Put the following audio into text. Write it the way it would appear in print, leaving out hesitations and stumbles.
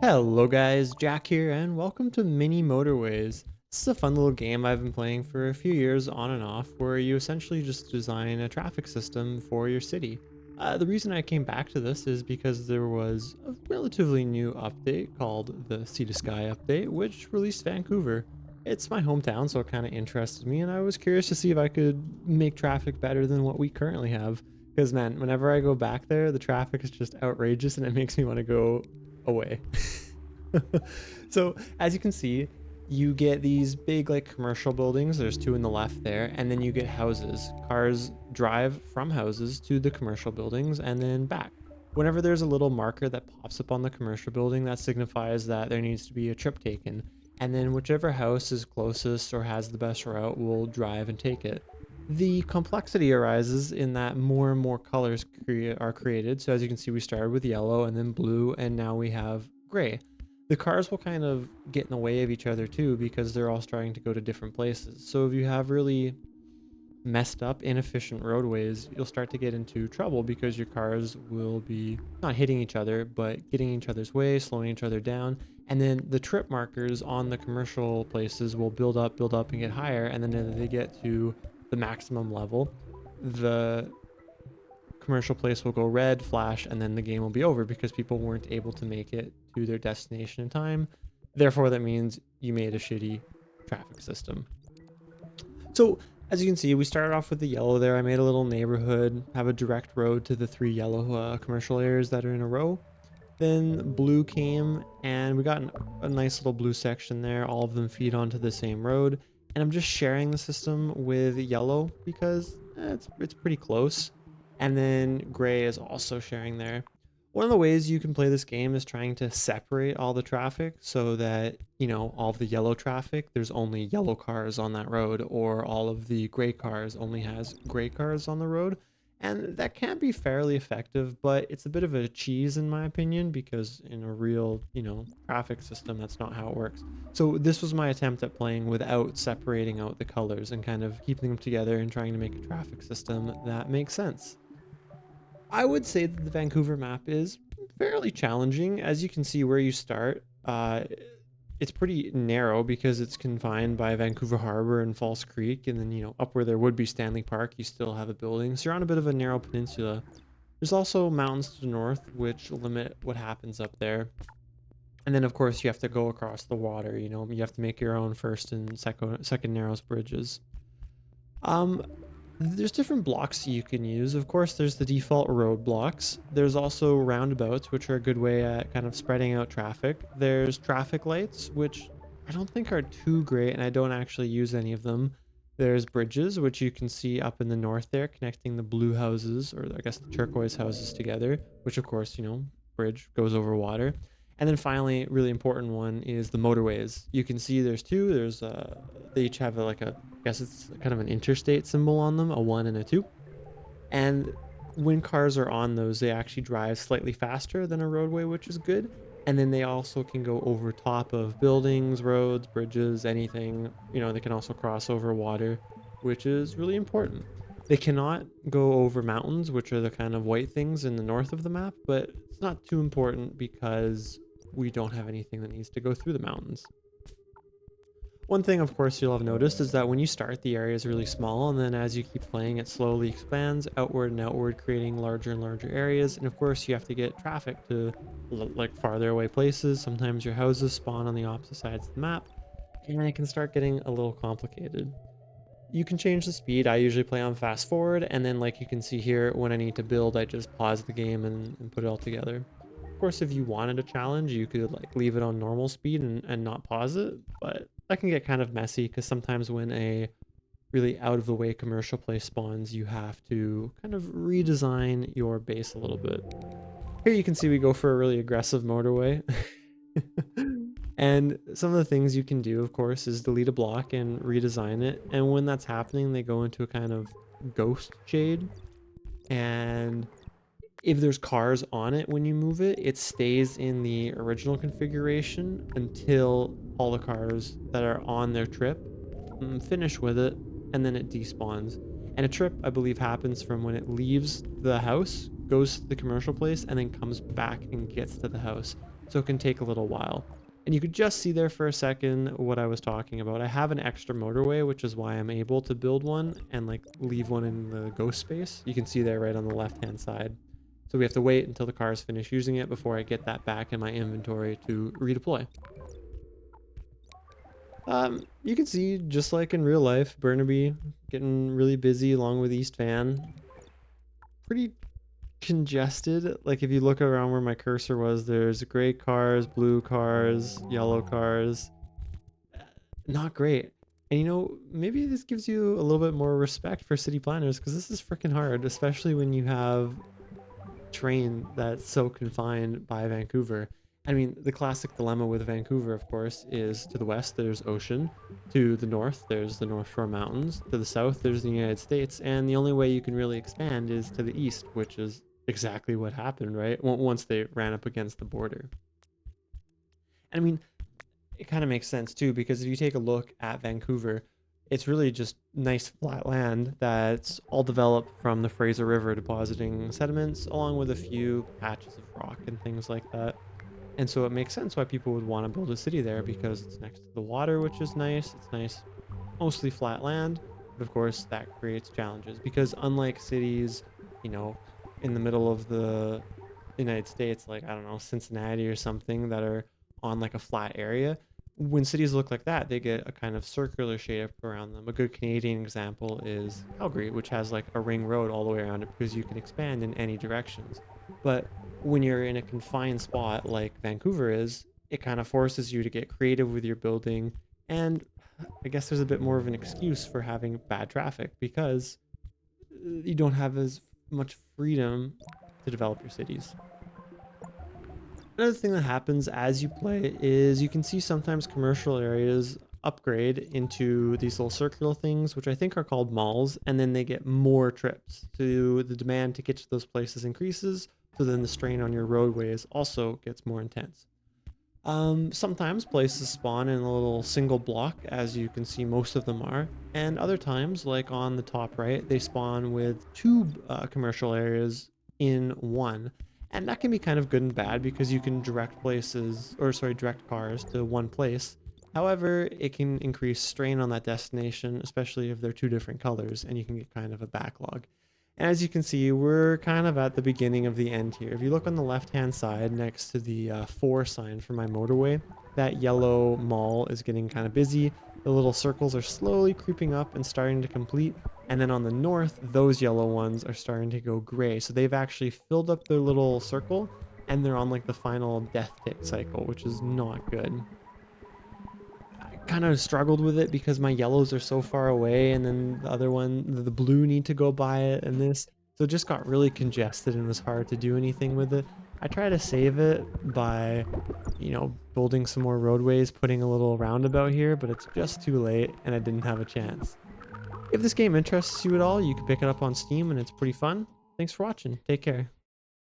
Hello guys, Jack here and welcome to Mini Motorways. This is a fun little game I've been playing for a few years on and off where you essentially just design a traffic system for your city. The reason I came back to this is because there was a relatively new update called the Sea to Sky update, which released Vancouver. It's my hometown, so it kind of interested me and I was curious to see if I could make traffic better than what we currently have. Because man, whenever I go back there, the traffic is just outrageous and it makes me want to go away. So as you can see, you get these big like commercial buildings. There's two in the left there, and then you get houses. Cars drive from houses to the commercial buildings and then back. Whenever there's a little marker that pops up on the commercial building, that signifies that there needs to be a trip taken. And then whichever house is closest or has the best route will drive and take it. The complexity arises in that more and more colors are created. So as you can see, we started with yellow and then blue, and now we have gray. The cars will kind of get in the way of each other too because they're all starting to go to different places. So if you have really messed up, inefficient roadways, you'll start to get into trouble because your cars will be not hitting each other, but getting each other's way, slowing each other down. And then the trip markers on the commercial places will build up, and get higher. And then as they get to the maximum level, the commercial place will go red, flash, and then the game will be over because people weren't able to make it to their destination in time. Therefore, that means you made a shitty traffic system. So as you can see, we started off with the yellow there. I made a little neighborhood, have a direct road to the three yellow commercial areas that are in a row. Then blue came and we got a nice little blue section there. All of them feed onto the same road. And I'm just sharing the system with yellow because it's pretty close. And then gray is also sharing there. One of the ways you can play this game is trying to separate all the traffic so that, you know, all of the yellow traffic, there's only yellow cars on that road, or all of the gray cars only has gray cars on the road. And that can be fairly effective, but it's a bit of a cheese in my opinion, because in a real, you know, traffic system, that's not how it works. So this was my attempt at playing without separating out the colors and kind of keeping them together and trying to make a traffic system that makes sense. I would say that the Vancouver map is fairly challenging. As you can see where you start, it's pretty narrow because it's confined by Vancouver Harbor and False Creek. And then, you know, up where there would be Stanley Park, you still have a building. So you're on a bit of a narrow peninsula. There's also mountains to the north, which limit what happens up there. And then, of course, you have to go across the water. You know, you have to make your own first and second narrows bridges. There's different blocks you can use. Of course, there's the default road blocks. There's also roundabouts, which are a good way at kind of spreading out traffic. There's traffic lights, which I don't think are too great, and I don't actually use any of them. There's bridges, which you can see up in the north there, connecting the blue houses, or I guess the turquoise houses together, which of course, you know, bridge goes over water. And then finally, really important one is the motorways. You can see there's two. They each have I guess it's kind of an interstate symbol on them, a 1 and a 2. And when cars are on those, they actually drive slightly faster than a roadway, which is good. And then they also can go over top of buildings, roads, bridges, anything. You know, they can also cross over water, which is really important. They cannot go over mountains, which are the kind of white things in the north of the map, but it's not too important because we don't have anything that needs to go through the mountains. One thing, of course, you'll have noticed is that when you start, the area is really small, and then as you keep playing, it slowly expands outward and outward, creating larger and larger areas. And of course, you have to get traffic to like farther away places. Sometimes your houses spawn on the opposite sides of the map, and it can start getting a little complicated. You can change the speed. I usually play on fast forward, and then like you can see here, when I need to build, I just pause the game and put it all together. Of course, if you wanted a challenge, you could like leave it on normal speed and not pause it, but that can get kind of messy because sometimes when a really out of the way commercial place spawns, you have to kind of redesign your base a little bit. Here you can see we go for a really aggressive motorway. And some of the things you can do, of course, is delete a block and redesign it. And when that's happening, they go into a kind of ghost shade. And if there's cars on it when you move it, it stays in the original configuration until all the cars that are on their trip finish with it, and then it despawns. And a trip, I believe, happens from when it leaves the house, goes to the commercial place, and then comes back and gets to the house. so it can take a little while. And you could just see there for a second what I was talking about. I have an extra motorway, which is why I'm able to build one and like leave one in the ghost space. You can see there right on the left-hand side. So we have to wait until the cars finish using it before I get that back in my inventory to redeploy. You can see, just like in real life, Burnaby getting really busy along with East Van. Pretty congested. Like if you look around where my cursor was, there's gray cars, blue cars, yellow cars. Not great. And maybe this gives you a little bit more respect for city planners because this is freaking hard, especially when you have terrain that's so confined by Vancouver. I mean, the classic dilemma with Vancouver, of course, is to the west there's ocean, to the north there's the North Shore Mountains, to the south there's the United States, and the only way you can really expand is to the east, which is exactly what happened, right? Once they ran up against the border. I mean, it kind of makes sense too, because if you take a look at Vancouver, it's really just nice flat land that's all developed from the Fraser River depositing sediments, along with a few patches of rock and things like that. And so it makes sense why people would want to build a city there because it's next to the water, which is nice. It's nice, mostly flat land. But of course, that creates challenges because unlike cities, you know, in the middle of the United States, like, I don't know, Cincinnati or something, that are on like a flat area, when cities look like that, they get a kind of circular shape around them. A good Canadian example is Calgary, which has like a ring road all the way around it because you can expand in any directions. But when you're in a confined spot like Vancouver is, it kind of forces you to get creative with your building. And I guess there's a bit more of an excuse for having bad traffic because you don't have as much freedom to develop your cities. Another thing that happens as you play is you can see sometimes commercial areas upgrade into these little circular things, which I think are called malls, and then they get more trips. So the demand to get to those places increases, so then the strain on your roadways also gets more intense. Sometimes places spawn in a little single block, as you can see most of them are, and other times, like on the top right, they spawn with two commercial areas in one. And that can be kind of good and bad because you can direct cars to one place. However, it can increase strain on that destination, especially if they're two different colors, and you can get kind of a backlog. As you can see, we're kind of at the beginning of the end here. If you look on the left-hand side next to the for sign for my motorway, that yellow mall is getting kind of busy. The little circles are slowly creeping up and starting to complete. And then on the north, those yellow ones are starting to go gray. So they've actually filled up their little circle and they're on like the final death tick cycle, which is not good. Kind of struggled with it because my yellows are so far away and then the other one, the blue, need to go by it, and this, so it just got really congested and was hard to do anything with it. I try to save it by building some more roadways, putting a little roundabout here, but it's just too late and I didn't have a chance. If this game interests you at all, you can pick it up on Steam and it's pretty fun. Thanks for watching. Take care.